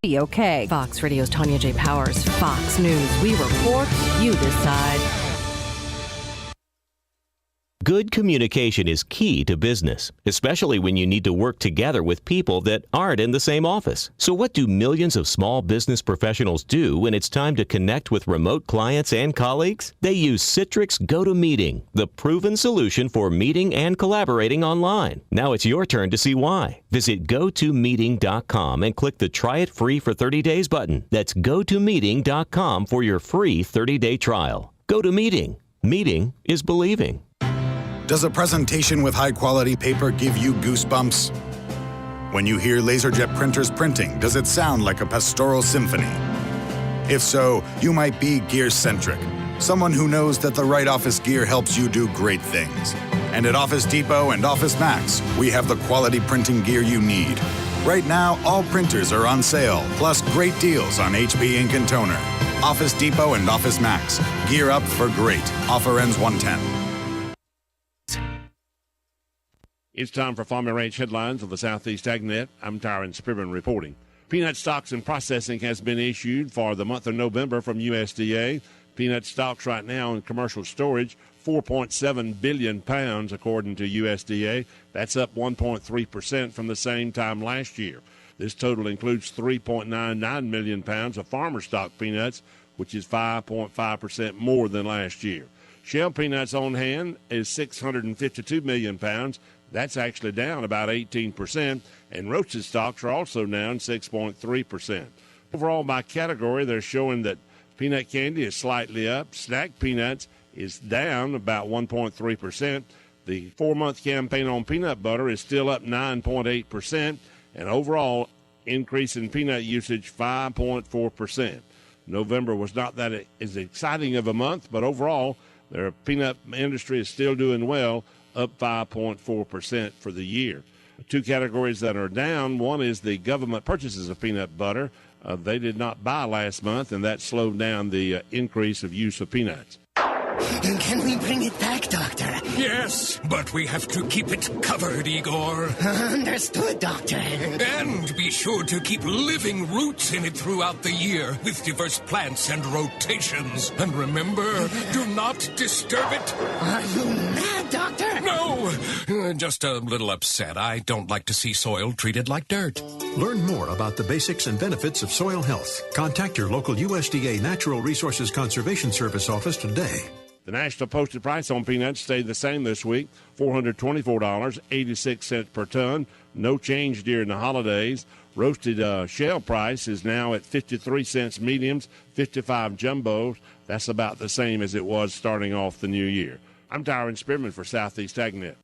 Be okay. Fox Radio's Tanya J. Powers. Fox News. We report, you decide. Good communication is key to business, especially when you need to work together with people that aren't in the same office. So what do millions of small business professionals do when it's time to connect with remote clients and colleagues? They use Citrix GoToMeeting, the proven solution for meeting and collaborating online. Now it's your turn to see why. Visit GoToMeeting.com and click the Try It Free for 30 days button. That's GoToMeeting.com for your free 30-day trial. GoToMeeting. Meeting is believing. Does a presentation with high-quality paper give you goosebumps? When you hear LaserJet printers printing, does it sound like a pastoral symphony? If so, you might be gear-centric, someone who knows that the right office gear helps you do great things. And at Office Depot and Office Max, we have the quality printing gear you need. Right now, all printers are on sale, plus great deals on HP ink and toner. Office Depot and Office Max. Gear up for great. Offer ends 1/10. It's time for Farm and Ranch headlines of the Southeast AgNet. I'm Tyron Spearman reporting. Peanut stocks and processing has been issued for the month of November from USDA. Peanut stocks right now in commercial storage, 4.7 billion pounds according to USDA. That's up 1.3% from the same time last year. This total includes 3.99 million pounds of farmer stock peanuts, which is 5.5% more than last year. Shell peanuts on hand is 652 million pounds. That's actually down about 18%, and roasted stocks are also down 6.3%. Overall, by category, they're showing that peanut candy is slightly up. Snack peanuts is down about 1.3%. The 4-month campaign on peanut butter is still up 9.8%, and overall increase in peanut usage 5.4%. November was not that as exciting of a month, but overall, their peanut industry is still doing well, up 5.4% for the year. Two categories that are down. One is the government purchases of peanut butter. They did not buy last month, and that slowed down the increase of use of peanuts. Can we bring it back, Doctor? Yes, but we have to keep it covered, Igor. Understood, Doctor. And be sure to keep living roots in it throughout the year with diverse plants and rotations. And remember, do not disturb it. Are you mad, Doctor? No, just a little upset. I don't like to see soil treated like dirt. Learn more about the basics and benefits of soil health. Contact your local USDA Natural Resources Conservation Service office today. The national posted price on peanuts stayed the same this week, $424.86 per ton. No change during the holidays. Roasted shell price is now at 53 cents mediums, 55 jumbos. That's about the same as it was starting off the new year. I'm Tyron Spearman for Southeast AgNet.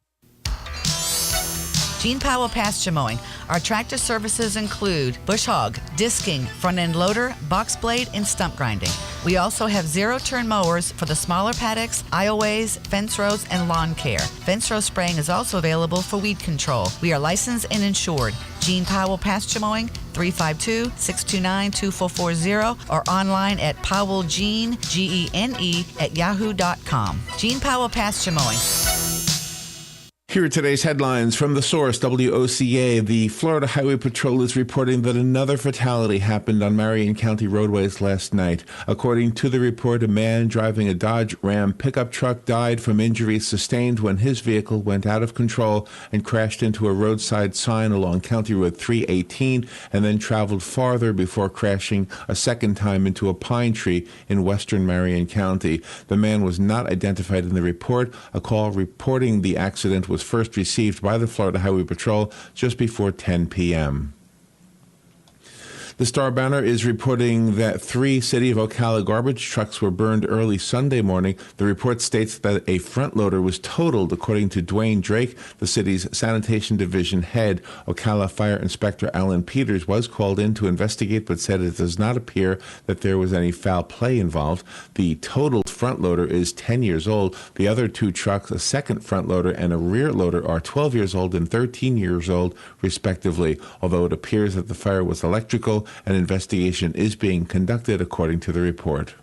Gene Powell pasture mowing. Our tractor services include bush hog, disking, front end loader, box blade, and stump grinding. We also have zero-turn mowers for the smaller paddocks, aisleways, fence rows, and lawn care. Fence row spraying is also available for weed control. We are licensed and insured. Gene Powell Pasture Mowing, 352-629-2440, or online at powellgene, Gene, at yahoo.com. Gene Powell Pasture Mowing. Here are today's headlines from the source, WOCA. The Florida Highway Patrol is reporting that another fatality happened on Marion County roadways last night. According to the report, a man driving a Dodge Ram pickup truck died from injuries sustained when his vehicle went out of control and crashed into a roadside sign along County Road 318 and then traveled farther before crashing a second time into a pine tree in western Marion County. The man was not identified in the report. A call reporting the accident was first received by the Florida Highway Patrol just before 10 p.m. The Star Banner is reporting that 3 City of Ocala garbage trucks were burned early Sunday morning. The report states that a front loader was totaled, according to Dwayne Drake, the city's sanitation division head. Ocala Fire Inspector Alan Peters was called in to investigate, but said it does not appear that there was any foul play involved. The totaled front loader is 10 years old. The other 2 trucks, a second front loader and a rear loader, are 12 years old and 13 years old, respectively, although it appears that the fire was electrical. An investigation is being conducted, according to the report.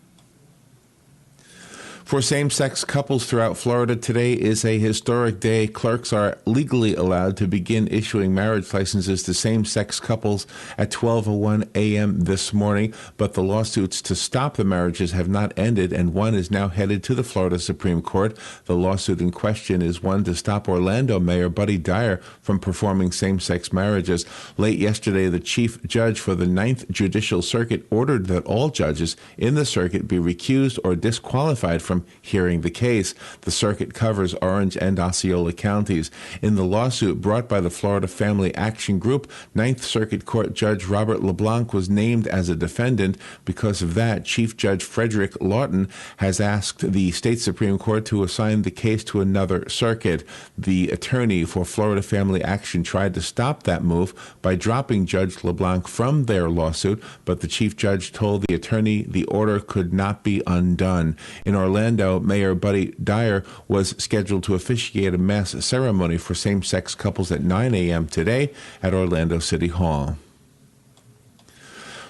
For same-sex couples throughout Florida, today is a historic day. Clerks are legally allowed to begin issuing marriage licenses to same-sex couples at 12:01 a.m. this morning, but the lawsuits to stop the marriages have not ended, and one is now headed to the Florida Supreme Court. The lawsuit in question is one to stop Orlando Mayor Buddy Dyer from performing same-sex marriages. Late yesterday, the chief judge for the 9th Judicial Circuit ordered that all judges in the circuit be recused or disqualified from hearing the case. The circuit covers Orange and Osceola counties. In the lawsuit brought by the Florida Family Action Group, 9th Circuit Court Judge Robert LeBlanc was named as a defendant. Because of that, Chief Judge Frederick Lawton has asked the state Supreme Court to assign the case to another circuit. The attorney for Florida Family Action tried to stop that move by dropping Judge LeBlanc from their lawsuit, but the chief judge told the attorney the order could not be undone. In Orlando, Mayor Buddy Dyer was scheduled to officiate a mass ceremony for same-sex couples at 9 a.m. today at Orlando City Hall.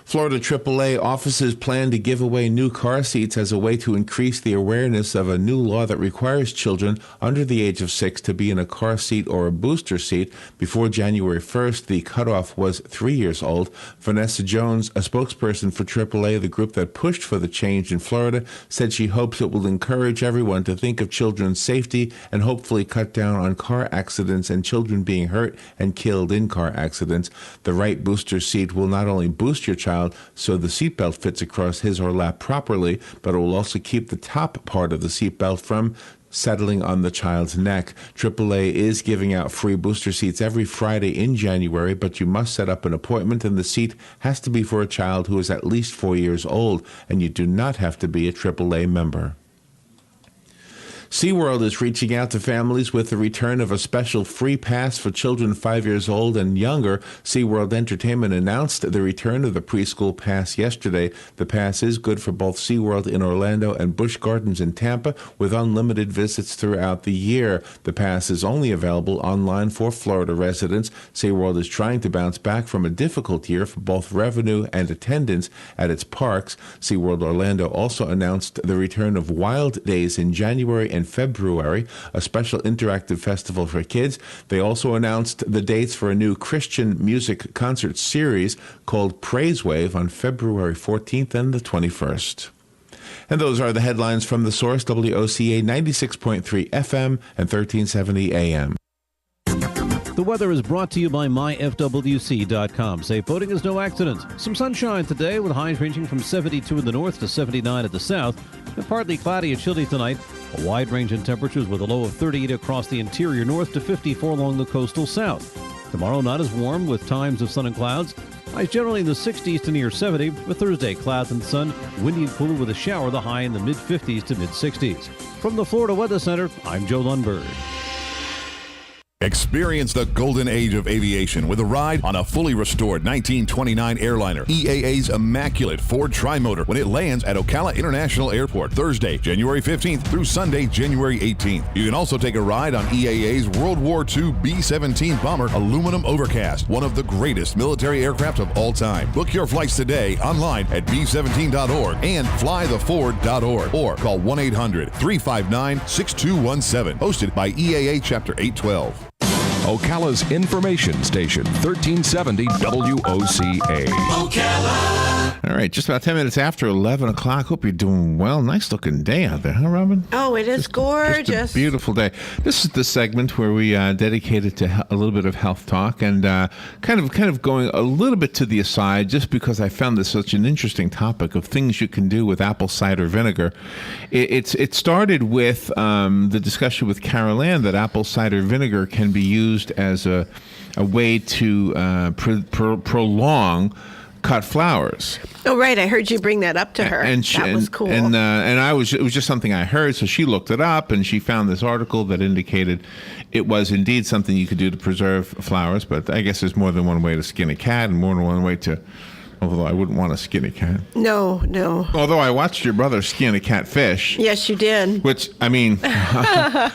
Florida AAA offices plan to give away new car seats as a way to increase the awareness of a new law that requires children under the age of 6 to be in a car seat or a booster seat. Before January 1st, the cutoff was 3 years old. Vanessa Jones, a spokesperson for AAA, the group that pushed for the change in Florida, said she hopes it will encourage everyone to think of children's safety and hopefully cut down on car accidents and children being hurt and killed in car accidents. The right booster seat will not only boost your child so the seatbelt fits across his or lap properly, but it will also keep the top part of the seatbelt from settling on the child's neck. AAA is giving out free booster seats every Friday in January, but you must set up an appointment, and the seat has to be for a child who is at least 4 years old, and you do not have to be a AAA member. SeaWorld is reaching out to families with the return of a special free pass for children 5 years old and younger. SeaWorld Entertainment announced the return of the preschool pass yesterday. The pass is good for both SeaWorld in Orlando and Busch Gardens in Tampa, with unlimited visits throughout the year. The pass is only available online for Florida residents. SeaWorld is trying to bounce back from a difficult year for both revenue and attendance at its parks. SeaWorld Orlando also announced the return of Wild Days in January and February, a special interactive festival for kids. They also announced the dates for a new Christian music concert series called Praise Wave on February 14th and the 21st. And those are the headlines from The Source, WOCA 96.3 FM and 1370 AM. The weather is brought to you by myfwc.com. Safe boating is no accident. Some sunshine today with highs ranging from 72 in the north to 79 at the south. And partly cloudy and chilly tonight. A wide range in temperatures with a low of 38 across the interior north to 54 along the coastal south. Tomorrow not as warm with times of sun and clouds. Highs generally in the 60s to near 70. With Thursday, clouds and sun. Windy and cooler with a shower, the high in the mid-50s to mid-60s. From the Florida Weather Center, I'm Joe Lundberg. Experience the golden age of aviation with a ride on a fully restored 1929 airliner, EAA's immaculate Ford Trimotor, when it lands at Ocala International Airport Thursday, January 15th through Sunday, January 18th. You can also take a ride on EAA's World War II B-17 bomber Aluminum Overcast, one of the greatest military aircraft of all time. Book your flights today online at b17.org and flytheford.org or call 1-800-359-6217. Hosted by EAA Chapter 812. Ocala's information station, 1370 WOCA. Ocala. All right, just about 10 minutes after 11 o'clock. Hope you're doing well. Nice looking day out there, huh, Robin? Oh, it is gorgeous. Just a beautiful day. This is the segment where we dedicate it to a little bit of health talk and kind of going a little bit to the aside, just because I found this such an interesting topic of things you can do with apple cider vinegar. It started with the discussion with Carol Ann that apple cider vinegar can be used as a way to prolong cut flowers. Oh, right. I heard you bring that up to her. That was cool. And it was just something I heard, so she looked it up, and she found this article that indicated it was indeed something you could do to preserve flowers, but I guess there's more than one way to skin a cat and more than one way to... Although I wouldn't want to skin a cat. No. Although I watched your brother skin a catfish. Yes, you did. Which, I mean... yeah.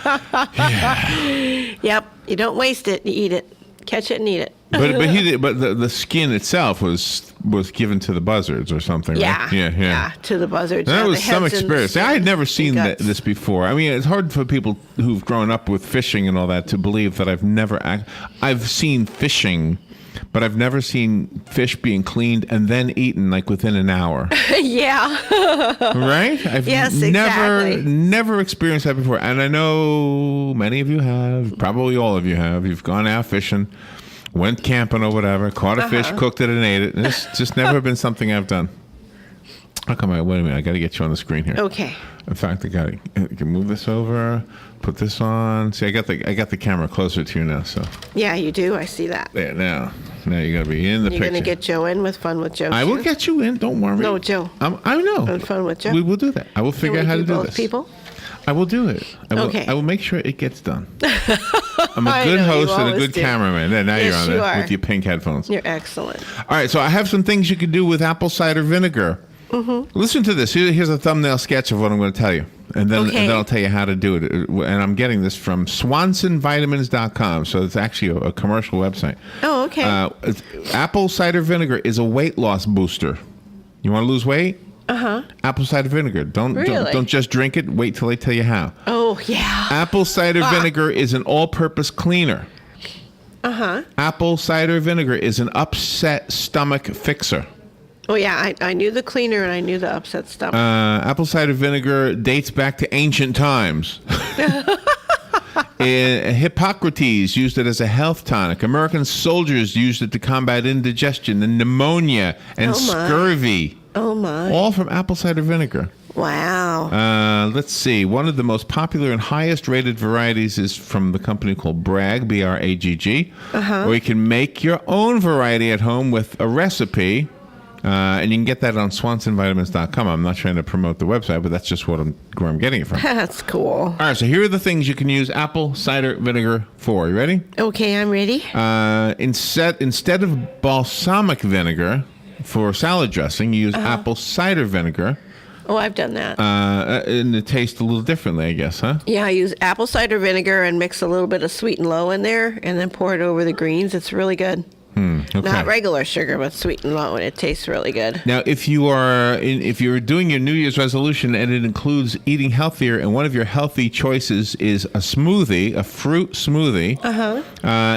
Yep. You don't waste it. You eat it. catch it and eat it. But the skin itself was given to the buzzards or something, right? Yeah, to the buzzards. That was some experience. I had never seen this before. I mean, it's hard for people who've grown up with fishing and all that to believe that I've seen fishing, but I've never seen fish being cleaned and then eaten like within an hour. Yeah. Right? Exactly. Never experienced that before. And I know many of you have, probably all of you have. You've gone out fishing, went camping or whatever, caught a fish, cooked it and ate it. It's just never been something I've done. How come wait a minute, I got to get you on the screen here. Okay. In fact, I can move this over, put this on. See, I got the camera closer to you now, so. Yeah, you do. I see that. There, now you got to be in the picture. You're going to get Joe in with Fun with Joe. I will get you in, don't worry. No, Joe. I know. And Fun with Joe. We will do that. I will figure out how to do both this. People? I will do it. I will make sure it gets done. I'm a good host and a good cameraman. There, now you're on there with your pink headphones. You're excellent. All right, so I have some things you can do with apple cider vinegar. Mm-hmm. Listen to this. Here's a thumbnail sketch of what I'm going to tell you. And then I'll tell you how to do it. And I'm getting this from SwansonVitamins.com. So it's actually a commercial website. Oh, okay. Apple cider vinegar is a weight loss booster. You want to lose weight? Uh-huh. Apple cider vinegar. Don't just drink it. Wait till I tell you how. Oh, yeah. Apple cider vinegar is an all-purpose cleaner. Uh-huh. Apple cider vinegar is an upset stomach fixer. Oh, yeah, I knew the cleaner and I knew the upset stomach. Apple cider vinegar dates back to ancient times. Hippocrates used it as a health tonic. American soldiers used it to combat indigestion and pneumonia and scurvy. Oh, my. All from apple cider vinegar. Wow. Let's see. One of the most popular and highest rated varieties is from the company called Bragg, B-R-A-G-G. Uh-huh. Where you can make your own variety at home with a recipe. And you can get that on SwansonVitamins.com. I'm not trying to promote the website, but that's just where I'm getting it from. That's cool. All right, so here are the things you can use apple cider vinegar for. You ready? Okay, I'm ready. Instead of balsamic vinegar for salad dressing, you use apple cider vinegar. Oh, I've done that. And it tastes a little differently, I guess, huh? Yeah, I use apple cider vinegar and mix a little bit of sweet and low in there, and then pour it over the greens. It's really good. Okay. Not regular sugar, but sweet and low, and it tastes really good. Now, if you're doing your New Year's resolution and it includes eating healthier, and one of your healthy choices is a smoothie, a fruit smoothie,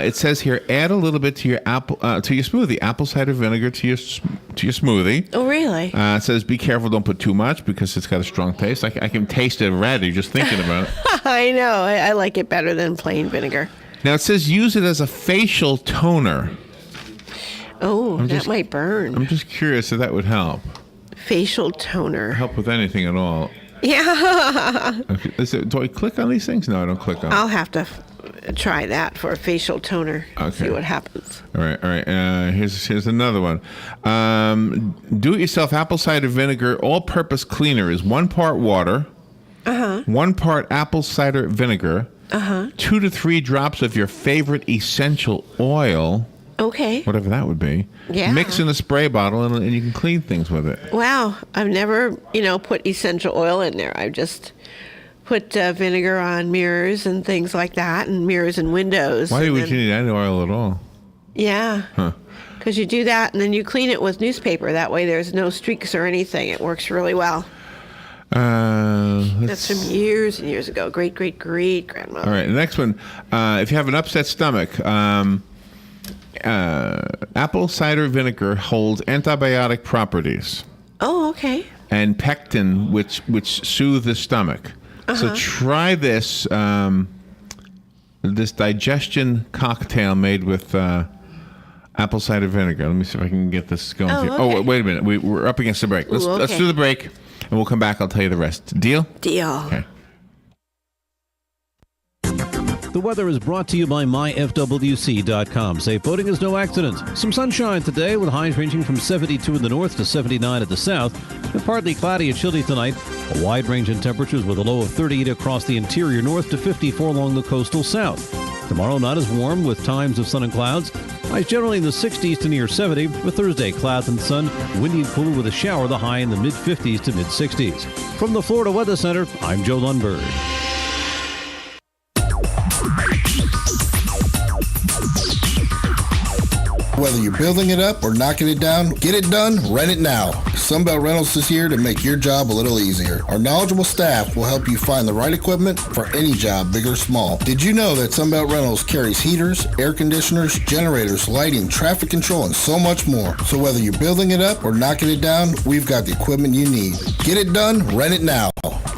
it says here add a little bit to your smoothie, apple cider vinegar to your smoothie. Oh, really? It says be careful, don't put too much because it's got a strong taste. I can taste it already just thinking about it. I know. I like it better than plain vinegar. Now it says use it as a facial toner. Oh, that might burn. I'm just curious if that would help. Facial toner. Help with anything at all. Yeah. Okay. Do I click on these things? No, I don't click on I'll have to try that for a facial toner. Okay. See what happens. All right. Here's another one. Do-it-yourself apple cider vinegar all-purpose cleaner is 1 part water, 1 part apple cider vinegar, 2 to 3 drops of your favorite essential oil. Okay. Whatever that would be. Yeah. Mix in a spray bottle and you can clean things with it. Wow. I've never, put essential oil in there. I've just put vinegar on mirrors and things like that, and mirrors and windows. Why would you need any oil at all? Yeah. Huh. Because you do that and then you clean it with newspaper. That way there's no streaks or anything. It works really well. That's from years and years ago. Great grandmother. All right. The next one. If you have an upset stomach, apple cider vinegar holds antibiotic properties. Oh, okay. And pectin, which soothe the stomach. So try this this digestion cocktail made with apple cider vinegar. Let me see if I can get this going. Oh, here. okay. Wait a minute. We're up against the break. Let's do the break, and we'll come back. I'll tell you the rest. Deal? Deal. Okay. The weather is brought to you by myfwc.com. Safe boating is no accident. Some sunshine today with highs ranging from 72 in the north to 79 at the south. And partly cloudy and chilly tonight. A wide range in temperatures with a low of 38 across the interior north to 54 along the coastal south. Tomorrow not as warm with times of sun and clouds. Highs generally in the 60s to near 70. With Thursday, clouds and sun. Windy and cool with a shower, the high in the mid-50s to mid-60s. From the Florida Weather Center, I'm Joe Lundberg. Whether you're building it up or knocking it down, get it done, rent it now. Sunbelt Rentals is here to make your job a little easier. Our knowledgeable staff will help you find the right equipment for any job, big or small. Did you know that Sunbelt Rentals carries heaters, air conditioners, generators, lighting, traffic control, and so much more? So whether you're building it up or knocking it down, we've got the equipment you need. Get it done, rent it now.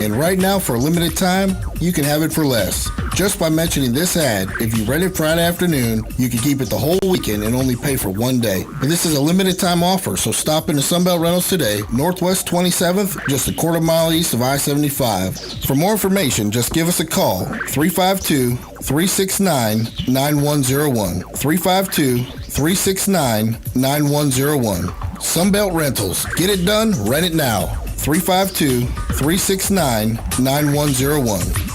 And right now, for a limited time, you can have it for less. Just by mentioning this ad, if you rent it Friday afternoon, you can keep it the whole weekend and only pay for one day. But this is a limited time offer, so stop into Sunbelt Rentals today, Northwest 27th, just a quarter mile east of I-75. For more information, just give us a call, 352-369-9101. 352-369-9101. Sunbelt Rentals. Get it done, rent it now. 352-369-9101.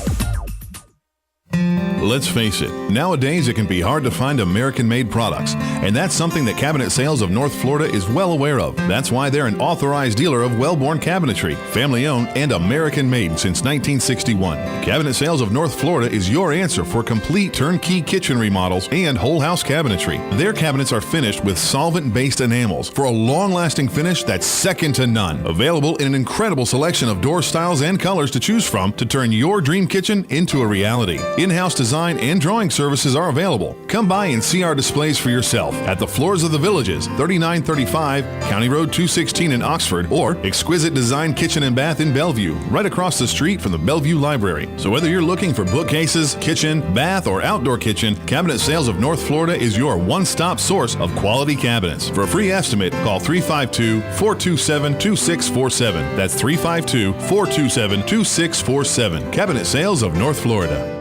Let's face it, nowadays it can be hard to find American-made products, and that's something that Cabinet Sales of North Florida is well aware of. That's why they're an authorized dealer of Wellborn Cabinetry, family-owned and American-made since 1961. Cabinet Sales of North Florida is your answer for complete turnkey kitchen remodels and whole house cabinetry. Their cabinets are finished with solvent-based enamels for a long-lasting finish that's second to none. Available in an incredible selection of door styles and colors to choose from to turn your dream kitchen into a reality. In-house design and drawing services are available. Come by and see our displays for yourself at the Floors of the Villages, 3935 County Road 216 in Oxford, or Exquisite Design Kitchen and Bath in Bellevue, right across the street from the Bellevue Library. So whether you're looking for bookcases, kitchen, bath, or outdoor kitchen, Cabinet Sales of North Florida is your one-stop source of quality cabinets. For a free estimate, call 352-427-2647. That's 352-427-2647. Cabinet Sales of North Florida.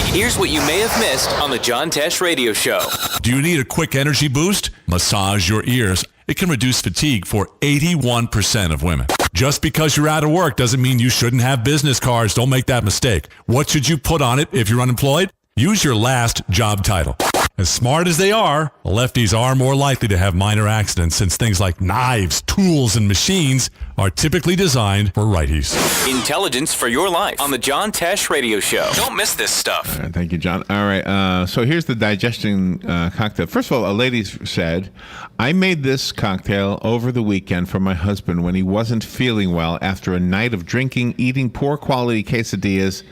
Here's what you may have missed on the John Tesh Radio Show. Do you need a quick energy boost? Massage your ears. It can reduce fatigue for 81% of women. Just because you're out of work doesn't mean you shouldn't have business cards. Don't make that mistake. What should you put on it if you're unemployed? Use your last job title. As smart as they are, lefties are more likely to have minor accidents since things like knives, tools, and machines are typically designed for righties. Intelligence for your life on the John Tesh Radio Show. Don't miss this stuff. Thank you, John. All right, so here's the digestion cocktail. First of all, a lady said, I made this cocktail over the weekend for my husband when he wasn't feeling well after a night of drinking, eating poor quality quesadillas,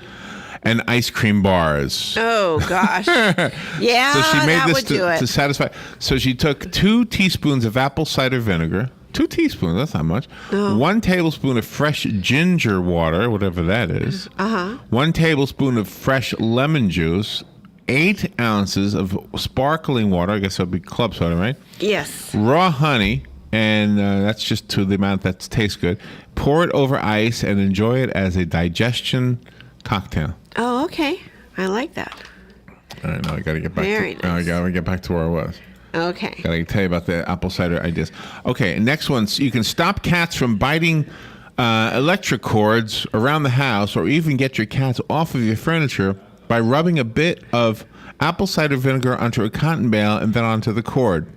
and ice cream bars. Oh, gosh. Yeah, so she made that this would do it. to satisfy. So she took 2 teaspoons of apple cider vinegar. 2 teaspoons, that's not much. Oh. 1 tablespoon of fresh ginger water, whatever that is. 1 tablespoon of fresh lemon juice. 8 ounces of sparkling water. I guess that would be club soda, right? Yes. Raw honey. And that's just to the amount that tastes good. Pour it over ice and enjoy it as a digestion cocktail. Oh, okay. I like that. All right, now I got to get back. Very nice. I got to get back to where I was. Okay. Got to tell you about the apple cider ideas. Okay, next one. So you can stop cats from biting electric cords around the house, or even get your cats off of your furniture by rubbing a bit of apple cider vinegar onto a cotton bale and then onto the cord.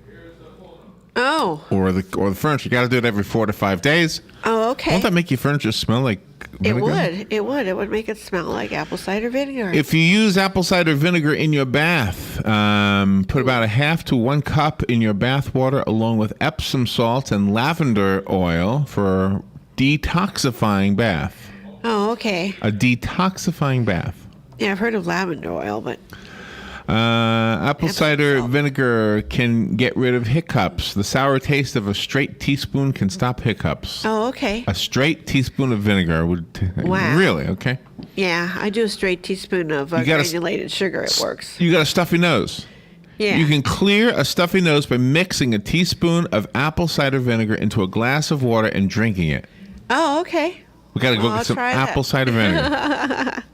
Oh. Or the furniture. You got to do it every 4 to 5 days. Oh, okay. Won't that make your furniture smell like vinegar? It would. It would make it smell like apple cider vinegar. If you use apple cider vinegar in your bath, put about a half to 1 cup in your bath water along with Epsom salts and lavender oil for detoxifying bath. Oh, okay. A detoxifying bath. Yeah, I've heard of lavender oil, but... apple cider vinegar can get rid of hiccups. The sour taste of a straight teaspoon can stop hiccups. Oh, okay. A straight teaspoon of vinegar would... Wow. Really? Okay. Yeah, I do a straight teaspoon of granulated sugar. It works. You got a stuffy nose. Yeah. You can clear a stuffy nose by mixing a teaspoon of apple cider vinegar into a glass of water and drinking it. Oh, okay. We got to go get some apple cider vinegar.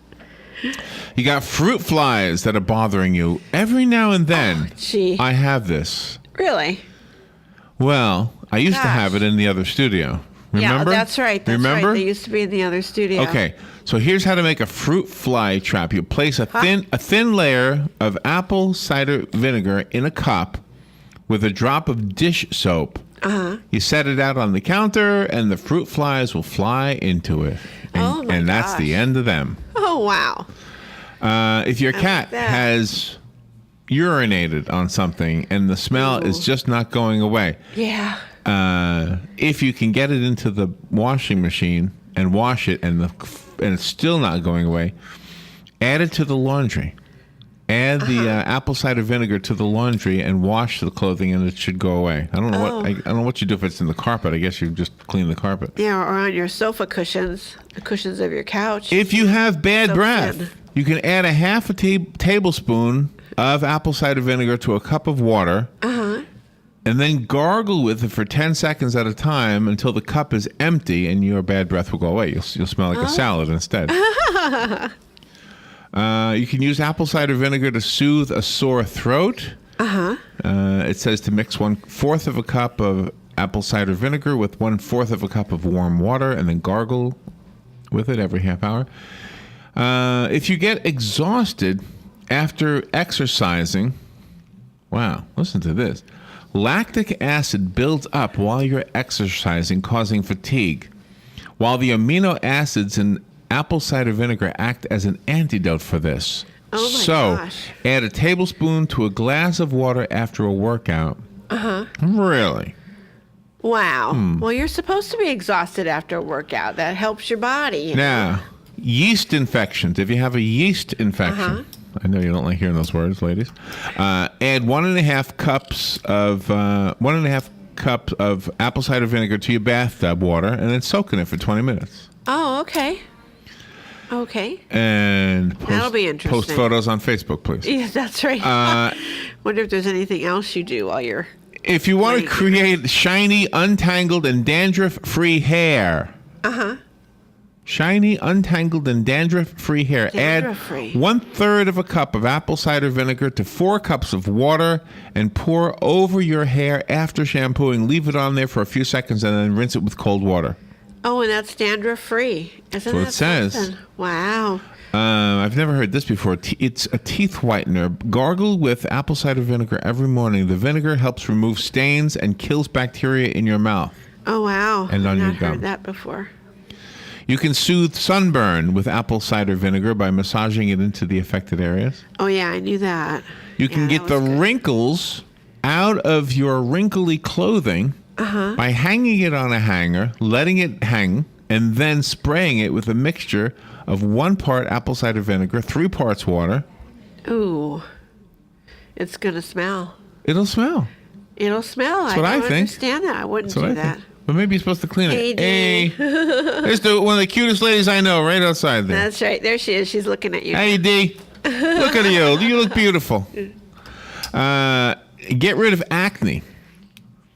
You got fruit flies that are bothering you. Every now and then, I have this. Really? Well, I used to have it in the other studio. Remember? Yeah, that's right. Remember? Right. They used to be in the other studio. Okay, so here's how to make a fruit fly trap. You place a thin layer of apple cider vinegar in a cup with a drop of dish soap. You set it out on the counter, and the fruit flies will fly into it. And that's the end of them. Oh, wow. If your cat has urinated on something and the smell is just not going away. Yeah. If you can get it into the washing machine and wash it and it's still not going away, add it to the laundry. Add the apple cider vinegar to the laundry and wash the clothing, and it should go away. I don't know I don't know what you do if it's in the carpet. I guess you just clean the carpet. Yeah, or on your sofa cushions, the cushions of your couch. If you have bad breath, you can add a half a tablespoon of apple cider vinegar to a cup of water, and then gargle with it for 10 seconds at a time until the cup is empty, and your bad breath will go away. You'll smell like a salad instead. You can use apple cider vinegar to soothe a sore throat. It says to mix 1/4 of a cup of apple cider vinegar with 1/4 of a cup of warm water and then gargle with it every half hour. If you get exhausted after exercising, wow, listen to this. Lactic acid builds up while you're exercising, causing fatigue, while the amino acids in apple cider vinegar act as an antidote for this. Oh my gosh. Add a tablespoon to a glass of water after a workout. Really? Wow. Well, you're supposed to be exhausted after a workout. That helps your body. Now, yeast infections. If you have a yeast infection, I know you don't like hearing those words, ladies. Add 1.5 cups of 1.5 cups of apple cider vinegar to your bathtub water, and then soak in it for 20 minutes. Oh, okay. Okay. And that'll be interesting. Post photos on Facebook, please. Yeah, that's right. Wonder if there's anything else you do while you're. If you want to create shiny, untangled, and dandruff-free hair. Shiny, untangled, and dandruff-free hair. Dandruff-free. Add 1/3 of a cup of apple cider vinegar to 4 cups of water and pour over your hair after shampooing. Leave it on there for a few seconds and then rinse it with cold water. Oh, and that's dandruff-free. Isn't what that it says. Something? Wow. I've never heard this before. It's a teeth whitener. Gargle with apple cider vinegar every morning. The vinegar helps remove stains and kills bacteria in your mouth. Oh, wow. And on your I've not gum. heard that before. You can soothe sunburn with apple cider vinegar by massaging it into the affected areas. Oh, yeah, I knew that. You can get the wrinkles out of your wrinkly clothing by hanging it on a hanger, letting it hang, and then spraying it with a mixture of 1 part apple cider vinegar, 3 parts water. Ooh. It's going to smell. It'll smell. It'll smell. That's what I think. Understand that. I wouldn't do that. But maybe you're supposed to clean it. Hey, There's one of the cutest ladies I know right outside there. That's right. There she is. She's looking at you. Hey, D. Look at you. You look beautiful. Get rid of acne.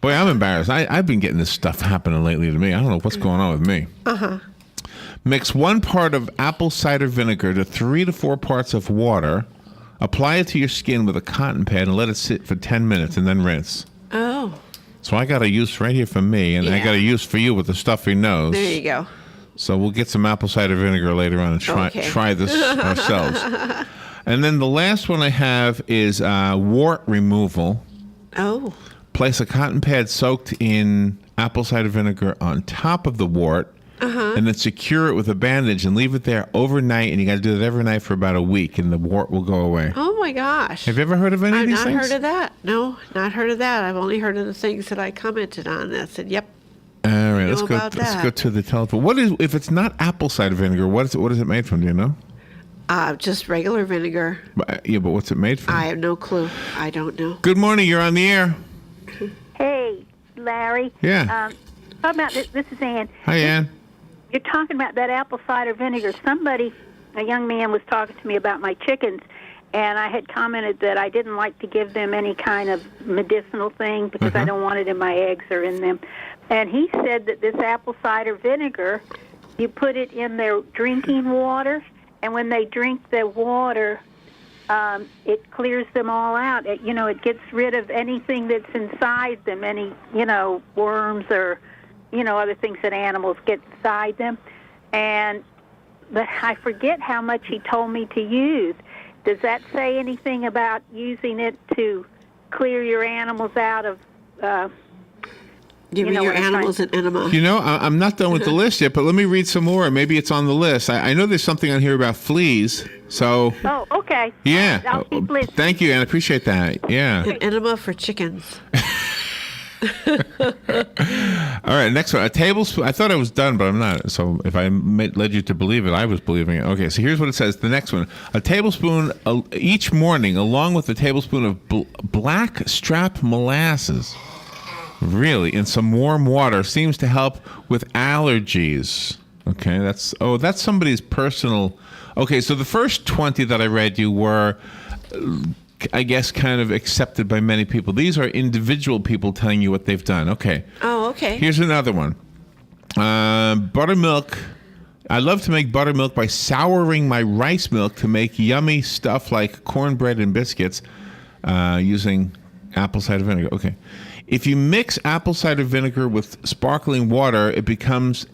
Boy, I'm embarrassed. I've been getting this stuff happening lately to me. I don't know what's going on with me. Mix 1 part of apple cider vinegar to 3 to 4 parts of water. Apply it to your skin with a cotton pad and let it sit for 10 minutes and then rinse. Oh. So I got a use right here for me, and I got a use for you with the stuffy nose. There you go. So we'll get some apple cider vinegar later on and try this ourselves. And then the last one I have is wart removal. Oh. Place a cotton pad soaked in apple cider vinegar on top of the wart, and then secure it with a bandage and leave it there overnight. And you got to do that every night for about a week, and the wart will go away. Oh my gosh! Have you ever heard of any of these things? I've not heard of that. No, not heard of that. I've only heard of the things that I commented on. I said, "Yep." All right, let's go to the telephone. What is if it's not apple cider vinegar? What is it made from? Do you know? Just regular vinegar. But what's it made from? I have no clue. I don't know. Good morning. You're on the air. Hey, Larry. Yeah. Talking about this is Ann. Hi, Ann. You're talking about that apple cider vinegar. A young man was talking to me about my chickens, and I had commented that I didn't like to give them any kind of medicinal thing because I don't want it in my eggs or in them. And he said that this apple cider vinegar, you put it in their drinking water, and when they drink the water, it clears them all out. It gets rid of anything that's inside them, any, worms or, other things that animals get inside them. But I forget how much he told me to use. Does that say anything about using it to clear your animals out of Giving your animals an enema. You know, I'm not done with the list yet, but let me read some more. Maybe it's on the list. I know there's something on here about fleas, so... Oh, okay. Yeah. I'll keep listening. Thank you, Ann. I appreciate that. Yeah. An enema for chickens. All right, next one. A tablespoon. I thought I was done, but I'm not. So if I led you to believe it, I was believing it. Okay, so here's what it says. The next one. A tablespoon each morning, along with a tablespoon of black strap molasses. Really, in some warm water, seems to help with allergies. Okay, that's somebody's personal. Okay, so the first 20 that I read you were, I guess, kind of accepted by many people. These are individual people telling you what they've done. Okay. Oh, okay. Here's another one. Buttermilk. I love to make buttermilk by souring my rice milk to make yummy stuff like cornbread and biscuits using apple cider vinegar. Okay. If you mix apple cider vinegar with sparkling water, it becomes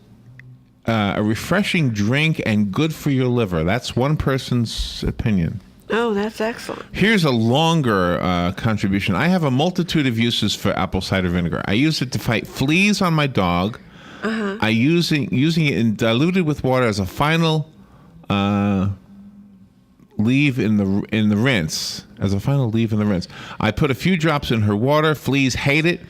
a refreshing drink and good for your liver. That's one person's opinion. Oh, that's excellent. Here's a longer contribution. I have a multitude of uses for apple cider vinegar. I use it to fight fleas on my dog. Uh-huh. I using it diluted with water as a final leave in the rinse. As a final leave in the rinse. I put a few drops in her water. Fleas hate it.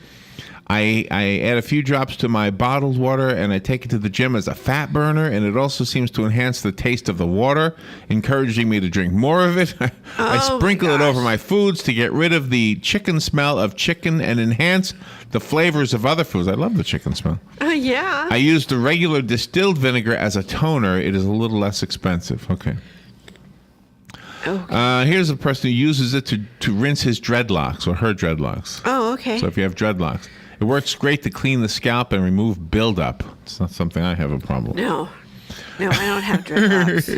I add a few drops to my bottled water, and I take it to the gym as a fat burner, and it also seems to enhance the taste of the water, encouraging me to drink more of it. I sprinkle it over my foods to get rid of the chicken smell of chicken and enhance the flavors of other foods. I love the chicken smell. Yeah. I use the regular distilled vinegar as a toner. It is a little less expensive. Okay. Here's a person who uses it to rinse his dreadlocks or her dreadlocks. Oh, okay. So if you have dreadlocks. It works great to clean the scalp and remove buildup. It's not something I have a problem with. No, I don't have dreadlocks.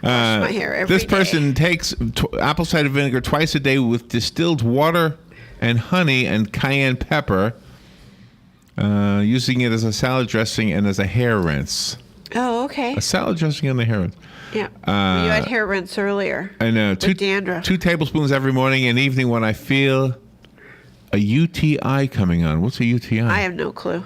Wash my hair every This person takes apple cider vinegar twice a day with distilled water and honey and cayenne pepper, using it as a salad dressing and as a hair rinse. Oh, okay. A salad dressing and a hair rinse. Yeah. You had hair rinse earlier. I know. With dandruff. 2 tablespoons every morning and evening when I feel a UTI coming on. What's a UTI? I have no clue.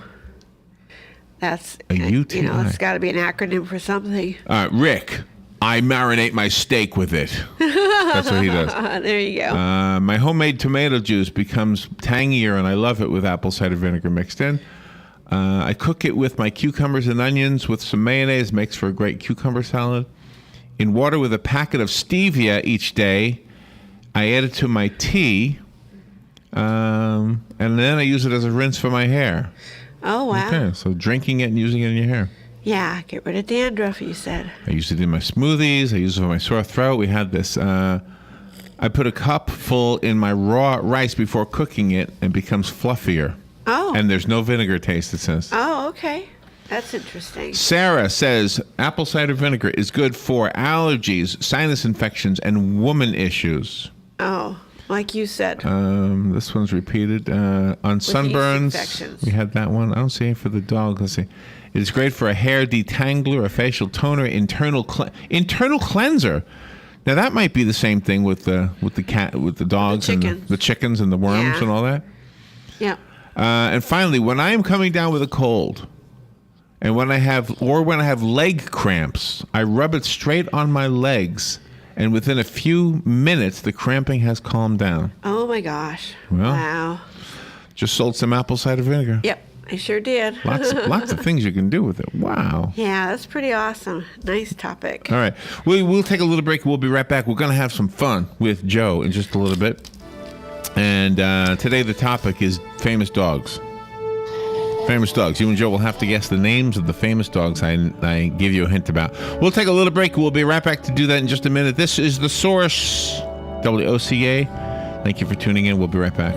That's a UTI. It's got to be an acronym for something. Rick, I marinate my steak with it. That's what he does. There you go. My homemade tomato juice becomes tangier, and I love it with apple cider vinegar mixed in. I cook it with my cucumbers and onions with some mayonnaise. Makes for a great cucumber salad. In water with a packet of stevia each day. I add it to my tea. And then I use it as a rinse for my hair. Oh, wow. Okay, so drinking it and using it in your hair. Yeah, get rid of dandruff, you said. I use it in my smoothies. I use it for my sore throat. We had this. I put a cup full in my raw rice before cooking it and it becomes fluffier. Oh. And there's no vinegar taste, it says. Oh, okay. That's interesting. Sarah says apple cider vinegar is good for allergies, sinus infections, and woman issues. Oh. Like you said. This one's repeated. On sunburns, we had that one. I don't see it for the dog. Let's see. It's great for a hair detangler, a facial toner, internal cleanser. Now that might be the same thing with the dogs and the chickens and the worms and all that. Yeah. And finally, when I am coming down with a cold, and when I have leg cramps, I rub it straight on my legs. And within a few minutes, the cramping has calmed down. Oh, my gosh. Well, wow. Just sold some apple cider vinegar. Yep, I sure did. Lots of things you can do with it. Wow. Yeah, that's pretty awesome. Nice topic. All right. We'll take a little break. We'll be right back. We're going to have some fun with Joe in just a little bit. And today the topic is famous dogs. Famous dogs. You and Joe will have to guess the names of the famous dogs I give you a hint about. We'll take a little break. We'll be right back to do that in just a minute. This is The Source, WOCA. Thank you for tuning in. We'll be right back.